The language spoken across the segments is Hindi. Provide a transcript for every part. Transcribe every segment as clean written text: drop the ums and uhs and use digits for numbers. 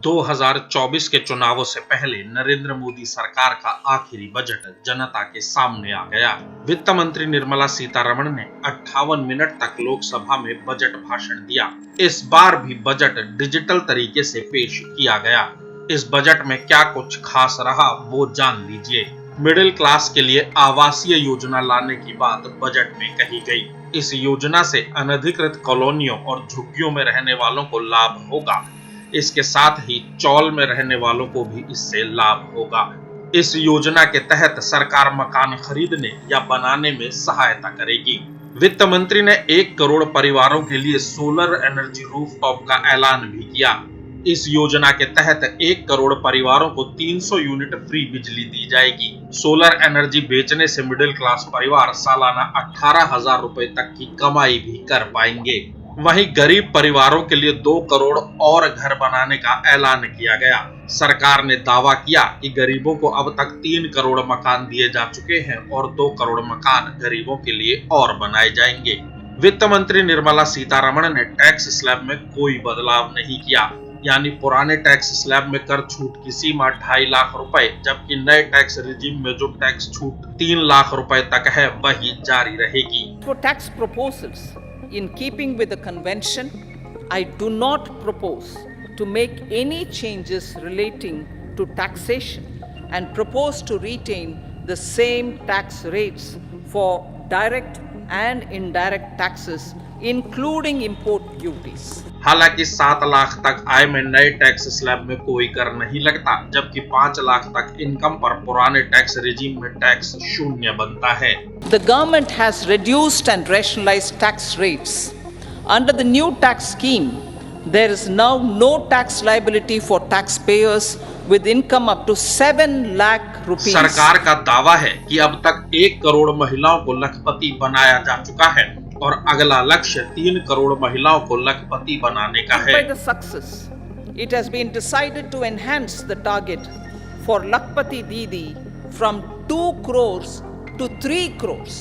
2024 के चुनावों से पहले नरेंद्र मोदी सरकार का आखिरी बजट जनता के सामने आ गया। वित्त मंत्री निर्मला सीतारमण ने 58 मिनट तक लोकसभा में बजट भाषण दिया। इस बार भी बजट डिजिटल तरीके से पेश किया गया। इस बजट में क्या कुछ खास रहा वो जान लीजिए। मिडिल क्लास के लिए आवासीय योजना लाने की बात बजट में कही गई। इस योजना से अनधिकृत कॉलोनियों और झुग्गियों में रहने वालों को लाभ होगा। इसके साथ ही चौल में रहने वालों को भी इससे लाभ होगा। इस योजना के तहत सरकार मकान खरीदने या बनाने में सहायता करेगी। वित्त मंत्री ने 1 करोड़ परिवारों के लिए सोलर एनर्जी रूफटॉप का ऐलान भी किया। इस योजना के तहत 1 करोड़ परिवारों को 300 यूनिट फ्री बिजली दी जाएगी। सोलर एनर्जी बेचने से मिडिल क्लास परिवार सालाना 18,000 रुपए तक की कमाई भी कर पाएंगे। वहीं गरीब परिवारों के लिए 2 करोड़ और घर बनाने का ऐलान किया गया। सरकार ने दावा किया कि गरीबों को अब तक 3 करोड़ मकान दिए जा चुके हैं और 2 करोड़ मकान गरीबों के लिए और बनाए जाएंगे। वित्त मंत्री निर्मला सीतारमण ने टैक्स स्लैब में कोई बदलाव नहीं किया, यानी पुराने टैक्स स्लैब में कर छूट की सीमा 2.5 लाख रुपए, जबकि नए टैक्स रिजीम में जो टैक्स छूट 3 लाख रुपए तक है वही जारी रहेगी। For tax proposals, in keeping with the convention, I do not propose to make any changes relating to taxation and propose to retain the same tax rates for direct and indirect taxes, including import duties. हालांकि 7 लाख तक आय में नए टैक्स स्लैब में कोई कर नहीं लगता, जबकि 5 लाख तक इनकम पर पुराने टैक्स रिजीम में टैक्स शून्य बनता है। The government has reduced and rationalized tax rates. Under the new tax scheme, there is now no tax liability for taxpayers with income up to 7 lakh rupees. सरकार का दावा है कि अब तक 1 करोड़ महिलाओं को लखपति बनाया जा चुका है और अगला लक्ष्य 3 करोड़ महिलाओं को लखपति बनाने का है। By the success, it has been decided to enhance the target for Lakpati Didi from 2 crores to 3 crores.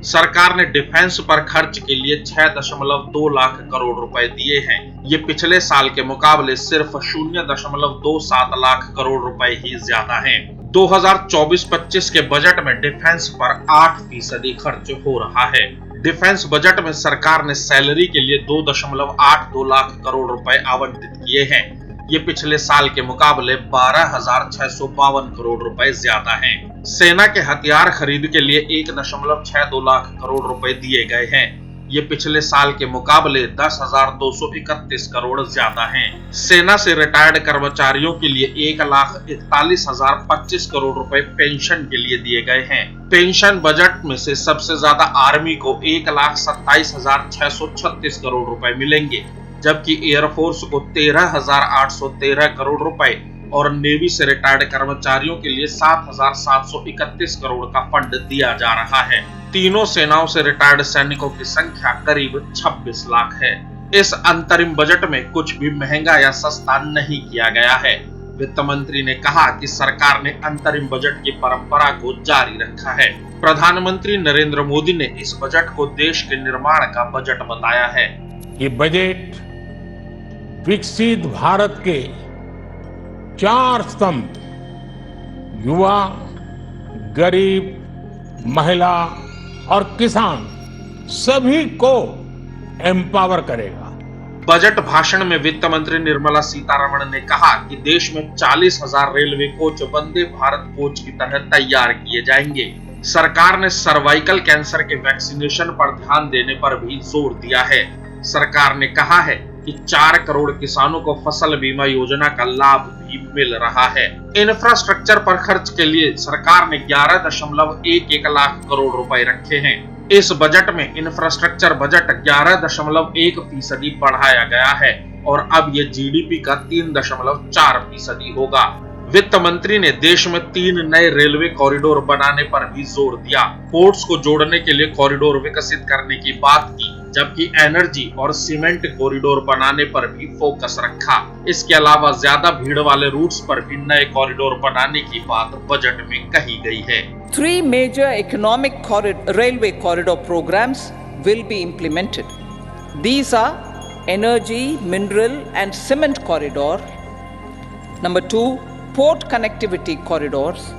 सरकार ने डिफेंस पर खर्च के लिए 6.2 लाख करोड़ रुपए दिए हैं। ये पिछले साल के मुकाबले सिर्फ 0.27 लाख करोड़ रुपए ही ज्यादा हैं। 2024-25 के बजट में डिफेंस पर 8% खर्च हो रहा है। डिफेंस बजट में सरकार ने सैलरी के लिए 2.82 लाख करोड़ रुपए आवंटित किए हैं। ये पिछले साल के मुकाबले 12,652 करोड़ रुपए ज्यादा हैं। सेना के हथियार खरीद के लिए 1.62 लाख करोड़ रुपए दिए गए हैं। ये पिछले साल के मुकाबले 10,231 करोड़ ज्यादा हैं। सेना से रिटायर्ड कर्मचारियों के लिए 1,41,025 करोड़ रुपए पेंशन के लिए दिए गए हैं। पेंशन बजट में से सबसे ज्यादा आर्मी को 1,27,636 करोड़ रुपए मिलेंगे, जबकि एयरफोर्स को 13,813 करोड़ रुपए और नेवी से रिटायर्ड कर्मचारियों के लिए 7,731 करोड़ का फंड दिया जा रहा है। तीनों सेनाओं से रिटायर्ड सैनिकों की संख्या करीब 26 लाख है। इस अंतरिम बजट में कुछ भी महंगा या सस्ता नहीं किया गया है। वित्त मंत्री ने कहा कि सरकार ने अंतरिम बजट की परंपरा को जारी रखा है। प्रधानमंत्री नरेंद्र मोदी ने इस बजट को देश के निर्माण का बजट बताया है। ये बजट विकसित भारत के 4 स्तंभ युवा, गरीब, महिला और किसान सभी को एम्पावर करेगा। बजट भाषण में वित्त मंत्री निर्मला सीतारमण ने कहा कि देश में 40,000 railway coach Vande Bharat coach की तरह तैयार किए जाएंगे। सरकार ने सर्वाइकल कैंसर के वैक्सीनेशन पर ध्यान देने पर भी जोर दिया है। सरकार ने कहा है कि 4 करोड़ किसानों को फसल बीमा योजना का लाभ भी मिल रहा है। इंफ्रास्ट्रक्चर पर खर्च के लिए सरकार ने 11.11 लाख करोड़ रुपए रखे हैं। इस बजट में इंफ्रास्ट्रक्चर बजट 11.1% बढ़ाया गया है और अब ये जीडीपी का 3.4% होगा। वित्त मंत्री ने देश में 3 नए रेलवे कॉरिडोर बनाने पर भी जोर दिया। पोर्ट्स को जोड़ने के लिए कॉरिडोर विकसित करने की बात की, जबकि एनर्जी और सीमेंट कॉरिडोर बनाने पर भी फोकस रखा। इसके अलावा ज्यादा भीड़ वाले रूट्स पर भी नए कॉरिडोर बनाने की बात बजट में कही गई है। 3 major economic railway corridor programs will be implemented. These are energy, mineral and cement corridor, Number 2, port connectivity corridors.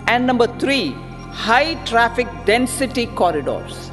And number 3, high traffic density corridors.